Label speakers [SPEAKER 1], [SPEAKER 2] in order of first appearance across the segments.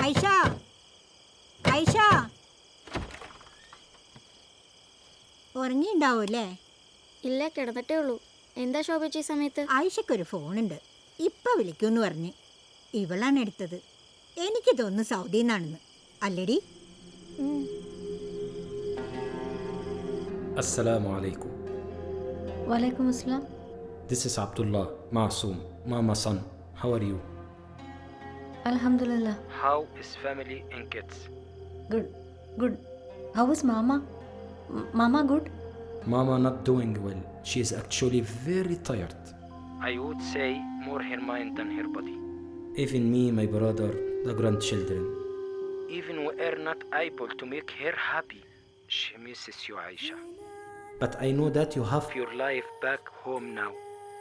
[SPEAKER 1] ഐഷ, ഐഷ ഉറങ്ങിണ്ടാവൂല്ലേ?
[SPEAKER 2] ഇല്ല, കിടന്നിട്ടേ ഉള്ളൂ. എന്താ ശോഭിച്ച ഈ സമയത്ത്?
[SPEAKER 1] ഐഷക്കൊരു ഫോണുണ്ട്, ഇപ്പം വിളിക്കുമെന്ന് പറഞ്ഞ്. ഇവളാണ് എടുത്തത്. എനിക്ക് തോന്നുന്നു സൗദിയിൽ നിന്നാണെന്ന്. അല്ലടി?
[SPEAKER 3] Assalamu alaikum.
[SPEAKER 4] Walaikum assalam.
[SPEAKER 3] This is Abdullah Masoom, Mama son. How are you?
[SPEAKER 4] Alhamdulillah.
[SPEAKER 3] How is family and kids?
[SPEAKER 4] Good. Good. How is Mama? Mama good?
[SPEAKER 3] Mama not doing well. She is actually very tired. I would say more her mind than her body. Even me, my brother, the grandchildren. Even we are not able to make her happy. She misses you, Aisha. But I know that you have your life back home now,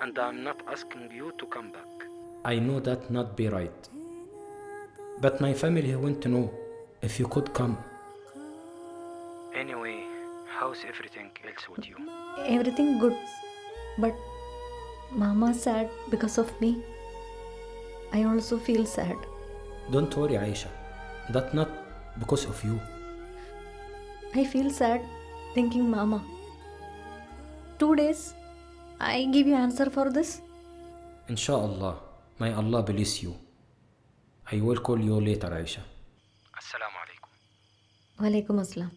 [SPEAKER 3] and I'm not asking you to come back. I know that not be right. But my family want to know if you could come. Anyway, how's everything else with you?
[SPEAKER 4] Everything good. But Mama sad because of me. I also feel sad.
[SPEAKER 3] Don't worry, Aisha. That's not because of you.
[SPEAKER 4] I feel sad thinking Mama. 2 days, I give you answer for this.
[SPEAKER 3] Inshallah, may Allah bless you. I will call you later, Aisha. Assalamu alaikum.
[SPEAKER 4] Walaikum assalam.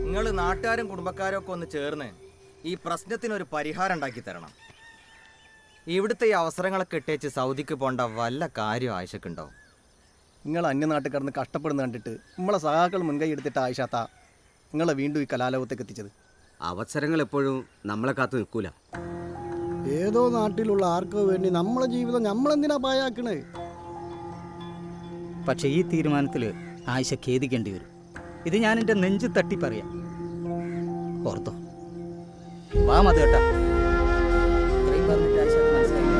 [SPEAKER 5] നിങ്ങൾ നാട്ടുകാരും കുടുംബക്കാരും ഒക്കെ ഒന്ന് ചേർന്ന് ഈ പ്രശ്നത്തിനൊരു പരിഹാരം ഉണ്ടാക്കി തരണം. ഇവിടുത്തെ ഈ അവസരങ്ങളൊക്കെ ഇട്ടേച്ച് സൗദിക്ക് പോകേണ്ട വല്ല കാര്യം ആയിഷക്കുണ്ടാവും.
[SPEAKER 6] നിങ്ങൾ അന്യനാട്ടിൽ കിടന്ന് കഷ്ടപ്പെടുന്ന കണ്ടിട്ട് നമ്മളെ സഹാക്കൾ മുൻകൈ എടുത്തിട്ട് ആയിഷാത്ത നിങ്ങളെ വീണ്ടും ഈ കലാലോകത്തേക്ക് എത്തിച്ചത്.
[SPEAKER 7] അവസരങ്ങൾ എപ്പോഴും നമ്മളെ കാത്തു നിൽക്കൂല.
[SPEAKER 6] ഏതോ നാട്ടിലുള്ള ആർക്കോ വേണ്ടി നമ്മളെ ജീവിതം നമ്മളെന്തിനാ പായാക്കണേ?
[SPEAKER 8] പക്ഷേ ഈ തീരുമാനത്തിൽ ആയിഷ ഖേദിക്കേണ്ടി വരും. ഇത് ഞാൻ എൻ്റെ നെഞ്ച് തട്ടി പറയാം. ഓർത്തോ, വാ മതി കേട്ടാ. ഇത്രയും പറഞ്ഞിട്ട് ആയിഷ അത് മനസ്സിലായില്ല.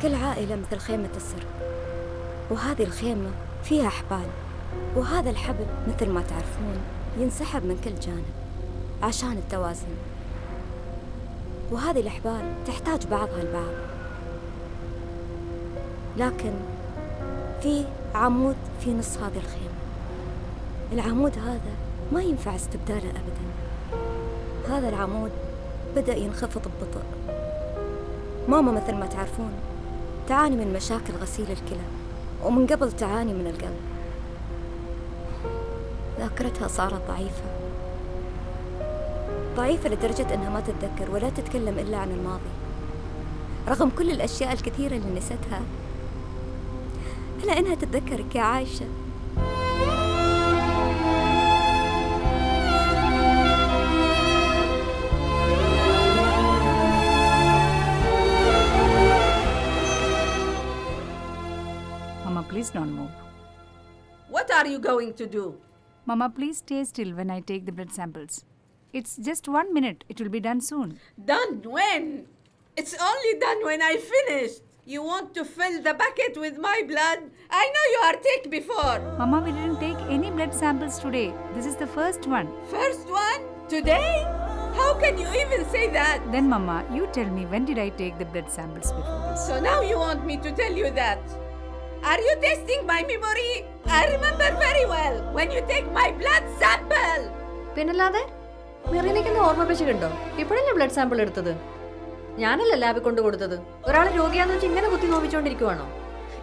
[SPEAKER 9] كل عائلة مثل خيمة السر، وهذه الخيمة فيها أحبال، وهذا الحبل مثل ما تعرفون ينسحب من كل جانب عشان التوازن، وهذه الأحبال تحتاج بعضها البعض. لكن في عمود في نص هذه الخيمة، العمود هذا ما ينفع استبداله أبدا. هذا العمود بدأ ينخفض ببطء. ماما مثل ما تعرفون تعاني من مشاكل غسيل الكلى، ومن قبل تعاني من القلب. ذاكرتها صارت ضعيفة لدرجة أنها ما تتذكر ولا تتكلم إلا عن الماضي، رغم كل الأشياء الكثيرة اللي نستها، إلا أنها تتذكرك يا عايشة.
[SPEAKER 10] Mama, please don't move.
[SPEAKER 11] What are you going to do?
[SPEAKER 10] Mama, please stay still when I take the blood samples. It's just 1 minute. It will be done soon.
[SPEAKER 11] Done when? It's only done when I finish. You want to fill the bucket with my blood? I know you are sick before.
[SPEAKER 10] Mama, we didn't take any blood samples today. This is the first one.
[SPEAKER 11] First one? Today? How can you even say that?
[SPEAKER 10] Then, Mama, you tell me, when did I take the blood samples before this?
[SPEAKER 11] So now you want me to tell you that? Are you testing my memory? I remember very well when you take my blood sample.
[SPEAKER 4] പിന്നല്ലാതെ മെറീനയ്ക്ക് ഓർമ്മ വെച്ചിട്ടുണ്ടോ? ഇപ്പോഴല്ലേ blood sample എടുത്തത്? ഞാനല്ല ലാബിൽ കൊണ്ട് കൊടുത്തത്. ഒരാൾ രോഗിയാന്ന് വെച്ച് ഇങ്ങനെ കുത്തി നോവിച്ചോണ്ടിരിക്കുവാണോ?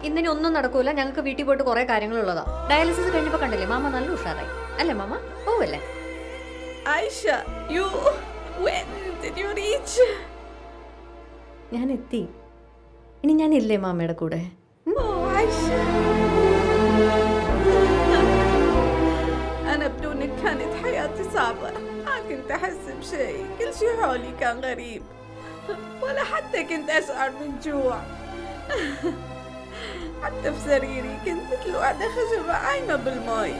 [SPEAKER 4] ഇന്നിനി ഒന്നും നടക്കൂല. ഞങ്ങൾക്ക് വീട്ടിൽ പോയിട്ട് കുറെ കാര്യങ്ങളുള്ളതാ. ഡയാലിസിസ് കഴിഞ്ഞപ്പോ കണ്ടില്ലേ മാമ നല്ല ഉഷാറായി അല്ലേ? മാമ പോവല്ലേ?
[SPEAKER 11] Aisha, when did you reach?
[SPEAKER 4] ഞാൻ എത്തി. ഇനി ഞാൻ ഇല്ലേ മാമയുടെ കൂടെ?
[SPEAKER 11] عايشة أنا بدونك كانت حياتي صعبة، ما كنت أحس بشيء، كل شيء حولي كان غريب، ولا حتى كنت أشعر من جوع. حتى في سريري كنت مثل وحدة خشبة عايمة بالماء.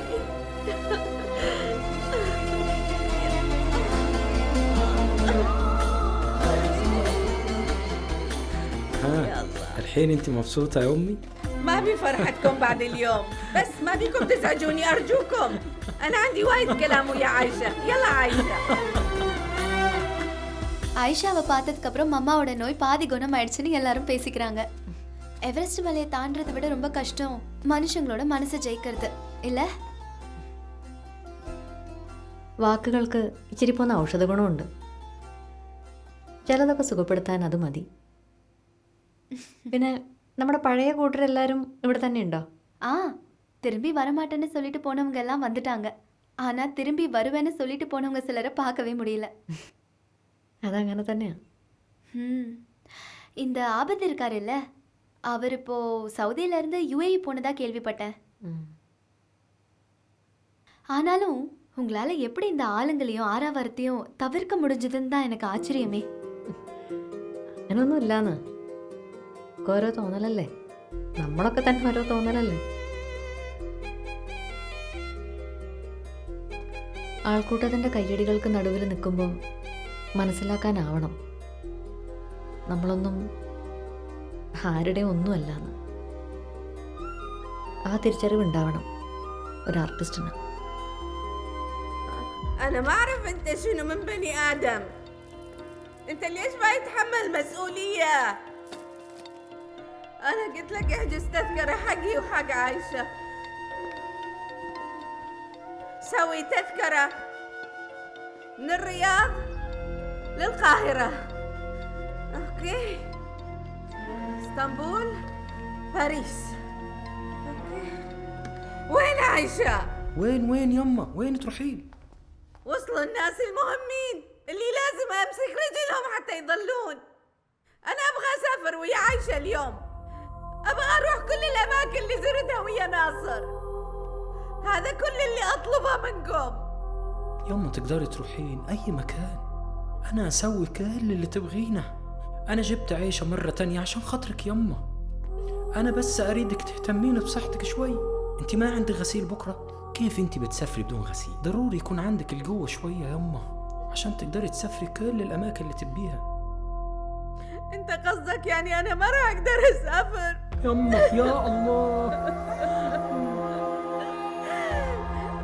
[SPEAKER 3] الحين انت مبسوطة يا امي؟
[SPEAKER 11] ما بي فرحتكم بعد اليوم، بس ما بيكم تزعجوني أرجوكم. أنا عندي وايد كلام ويا عايشة. يلا عايشة.
[SPEAKER 2] ஆயிஷாவை பார்த்ததுக்கு அப்புறம் அம்மாவோட நோய் பாதி குணம் ஆயிடுச்சுன்னு எல்லாரும் பேசிக்கிறாங்க. எவரெஸ்ட் மலையை தாண்டறதை விட ரொம்ப கஷ்டம் മനുഷ്യங்களோட മനസ്സ് ജയിக்கிறது ഇല്ല?
[SPEAKER 4] വാക്കുകൾക്ക് ഇച്ചിരി പോന്ന ഔഷധ ഗുണമുണ്ട്. ചിലതൊക്കെ സുഖപ്പെടുത്താൻ അത് മതി. പിന്നെ നമ്മുടെ പഴയ കൂട്ടരെല്ലാവരും ഇവിടെ തന്നെ ഉണ്ടോ?
[SPEAKER 2] ஆ, திரும்பி வரமாட்டேன்னு சொல்லிட்டு போனவங்க எல்லாம் வந்துட்டாங்க. ஆனா திரும்பி வருவேன்னு சொல்லிட்டு போனவங்க சிலரை பார்க்கவே முடியல.
[SPEAKER 4] അതങ്ങനെ തന്നെയാണ്.
[SPEAKER 2] இந்த ஆபத்து இருக்காருல்ல, அவர் இப்போ சவுதியில இருந்து யுஏஇ போனதா கேள்விப்பட்டேன். ஆனாலும் உங்களால எப்படி இந்த ஆளுங்களையும் ஆறாவரத்தையும் தவிர்க்க முடிஞ்சதுன்னு தான் எனக்கு ஆச்சரியமே.
[SPEAKER 4] അങ്ങനൊന്നും ഇല്ലാന്ന്. ഓരോ തോന്നലല്ലേ, നമ്മളൊക്കെ തന്നെ ഓരോ തോന്നലല്ലേ. ആൾക്കൂട്ടത്തിൻ്റെ കയ്യടികൾക്ക് നടുവിൽ നിൽക്കുമ്പോൾ മനസ്സിലാക്കാനാവണം നമ്മളൊന്നും ആരുടെ ഒന്നുമല്ലാന്ന്. ആ തിരിച്ചറിവുണ്ടാവണം ഒരു ആർട്ടിസ്റ്റിന്.
[SPEAKER 11] أنا ما أعرف أنت شنو من بني آدم. أنت ليش ما يتحمل مسؤولية؟ أنا قلت لك احجز تذكرة حقي وحق عايشة. سوي تذكرة من الرياض للقاهرة. أوكي. اسطنبول باريس. أوكي. وين عايشة؟
[SPEAKER 3] وين يما؟ وين تروحين؟
[SPEAKER 11] وصلوا الناس المهمين اللي لازم امسك رجلهم حتى يضلون. انا ابغى اسافر ويا عايشة اليوم. ابغى اروح كل الاماكن اللي زرتها ويا ناصر. هذا كل اللي اطلبه منكم.
[SPEAKER 3] يما تقدري تروحين اي مكان، انا اسوي كل اللي تبغينه. انا جبت عيشة مرة تانية عشان خاطرك يما. انا بس اريدك تهتمين بصحتك شوي. انت ما عندك غسيل بكرة؟ كيف انت بتسافري بدون غسيل؟ ضروري يكون عندك القوة شوية يما عشان تقدري تسافري كل الأماكن اللي تبيها.
[SPEAKER 11] انت قصدك يعني انا ما راح اقدر اسافر؟
[SPEAKER 3] يما يا الله.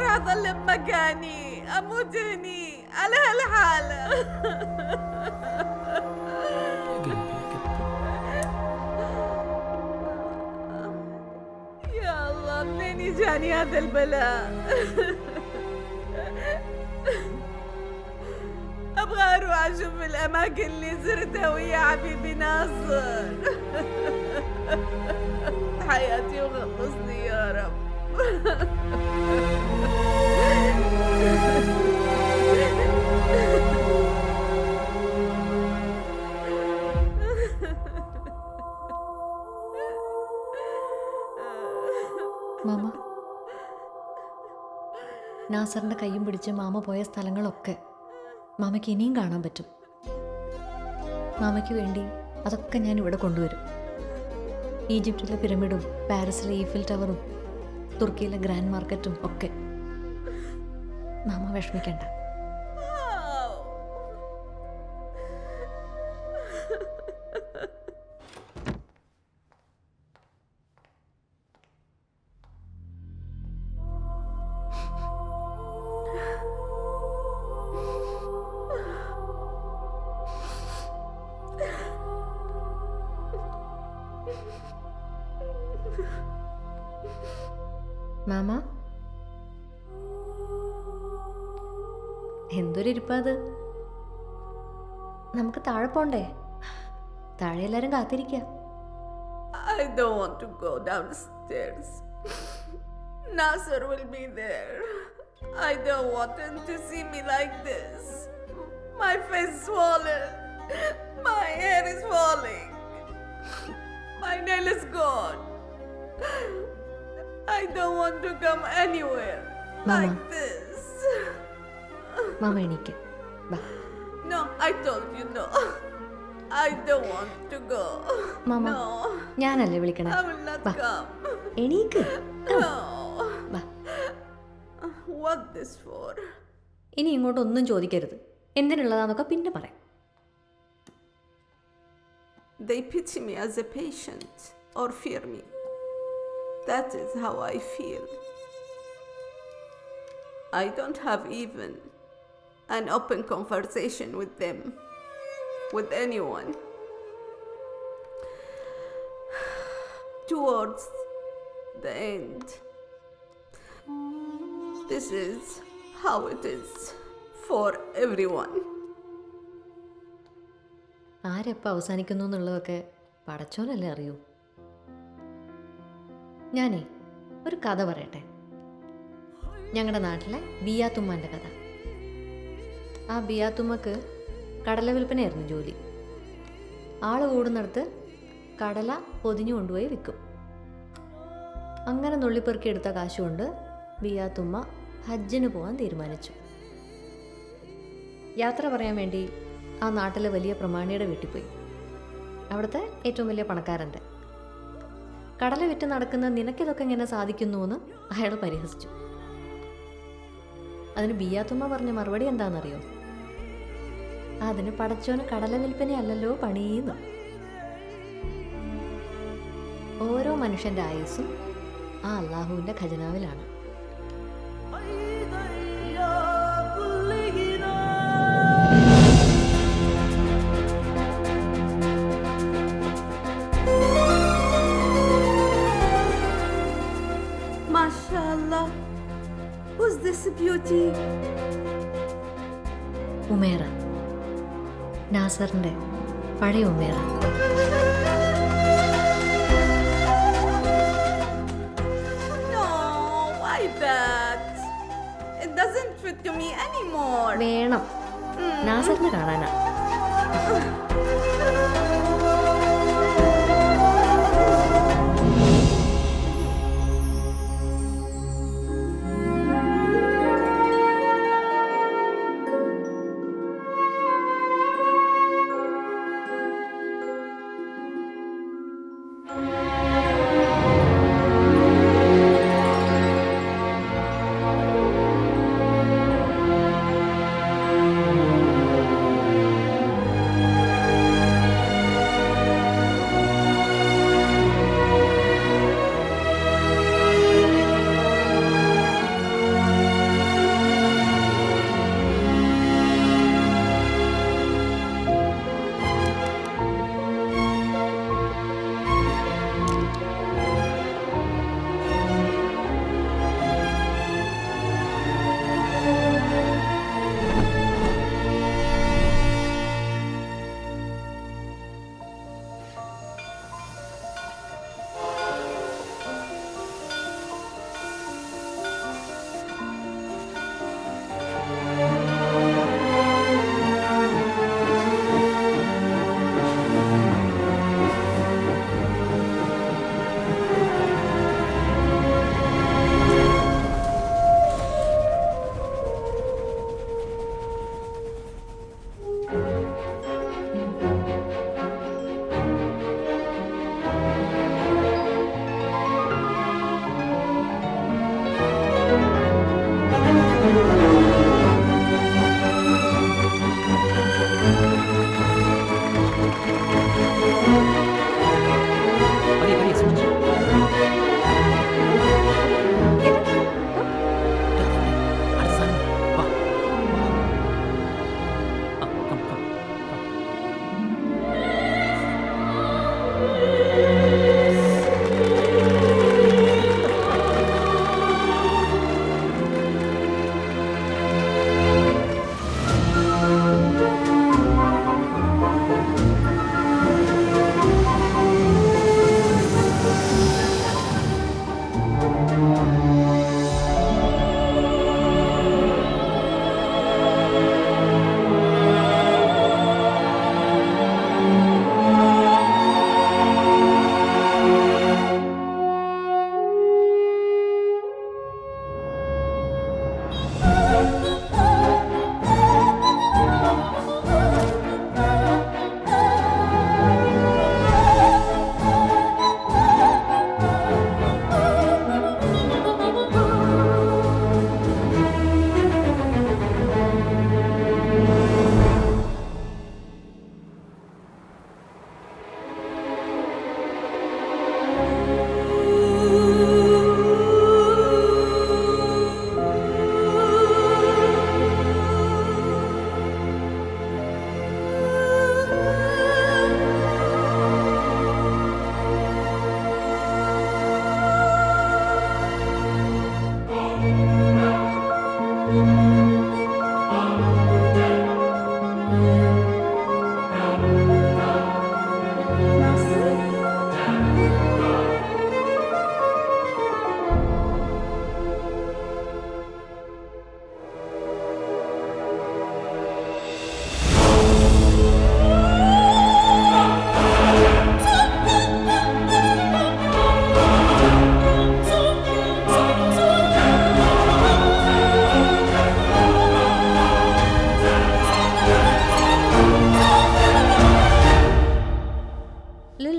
[SPEAKER 11] راح اظل بمكاني اموت هني على هالحالة.
[SPEAKER 3] يا قلبي يا قلبي.
[SPEAKER 11] يا الله منين يجاني هذا البلاء؟ أبغى أروح أشوف الأماكن اللي زرتها ويا حبيبي ناصر. حياتي وخلصني يا رب.
[SPEAKER 4] മാമ, നാസറിൻ്റെ കയ്യും പിടിച്ച് മാമ പോയ സ്ഥലങ്ങളൊക്കെ മാമയ്ക്ക് ഇനിയും കാണാൻ പറ്റും. മാമയ്ക്ക് വേണ്ടി അതൊക്കെ ഞാൻ ഇവിടെ കൊണ്ടുവരും. ഈജിപ്തിലെ പിരമിഡും പാരീസിലെ ഈഫിൽ ടവറും തുർക്കിയിലെ ഗ്രാൻഡ് മാർക്കറ്റും ഒക്കെ. മാമ വിഷമിക്കണ്ട. മാമ, എന്തൊരിപ്പാത്? നമുക്ക് താഴെ പോണ്ടേ? താഴെ എല്ലാരും കാത്തിരിക്കാം.
[SPEAKER 11] I don't want to go downstairs. Nasser will be there. I don't want him to see me like this. My face is swollen. My hair is falling. My nail is gone. I don't want to come anywhere like this.
[SPEAKER 4] Mama എണീക്ക്. വാ.
[SPEAKER 11] No, I told you no. I don't want to go.
[SPEAKER 4] Mama,
[SPEAKER 11] No,
[SPEAKER 4] ഞാനല്ലേ വിളിക്കണേ.
[SPEAKER 11] I will not come.
[SPEAKER 4] എണീക്ക്.
[SPEAKER 11] No.
[SPEAKER 4] വാ.
[SPEAKER 11] What this for?
[SPEAKER 4] ഇനി ഇങ്ങോട്ടൊന്നും ചോദിക്കരുത്. എന്തിനുള്ളതാന്നൊക്കെ പിന്നെ പറയാം.
[SPEAKER 11] they pity me as a patient or fear me. That is how I feel. I don't have even an open conversation with them, with anyone. Towards the end, this is how it is for everyone.
[SPEAKER 4] ആരെപ്പോൾ അവസാനിക്കുന്നു എന്നുള്ളതൊക്കെ പടച്ചോനല്ലേ അറിയൂ. ഞാനേ ഒരു കഥ പറയട്ടെ. ഞങ്ങളുടെ നാട്ടിലെ ബിയാത്തുമ്മാൻ്റെ കഥ. ആ ബിയാത്തുമ്മക്ക് കടല വിൽപ്പനയായിരുന്നു ജോലി. ആള് കൂടുന്നിടത്ത് കടല പൊതിഞ്ഞു കൊണ്ടുപോയി വിൽക്കും. അങ്ങനെ നുള്ളിപ്പെറുക്കി എടുത്ത കാശുകൊണ്ട് ബിയാത്തുമ്മ ഹജ്ജിന് പോകാൻ തീരുമാനിച്ചു. യാത്ര പറയാൻ വേണ്ടി ആ നാട്ടിലെ വലിയ പ്രമാണിയുടെ വീട്ടിൽ പോയി. അവിടുത്തെ ഏറ്റവും വലിയ പണക്കാരൻ്റെ. കടല വിറ്റ് നടക്കുന്ന നിനക്കിതൊക്കെ എങ്ങനെ സാധിക്കുന്നു എന്ന് അയാൾ പരിഹസിച്ചു. അതിന് ബിയാത്തുമ്മ പറഞ്ഞ മറുപടി എന്താണെന്നറിയോ? അതിന് പടച്ചോന് കടല വിൽപ്പനയല്ലല്ലോ പണിയെന്ന്. ഓരോ മനുഷ്യൻ്റെ ആയുസ്സും ആ അള്ളാഹുവിൻ്റെ ഖജനാവിലാണ്.
[SPEAKER 11] MashaAllah. Who's this beauty?
[SPEAKER 4] Umera, നാസറിൻ്റെ പഴയ Umera.
[SPEAKER 11] No, why that? It doesn't fit to me anymore.
[SPEAKER 4] വേണം, നാസറിനെ കാണാനാ.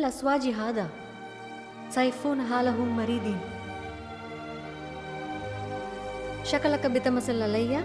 [SPEAKER 4] الأسواج هذا سيفون حالهم مريضين شكلك بتمثل علي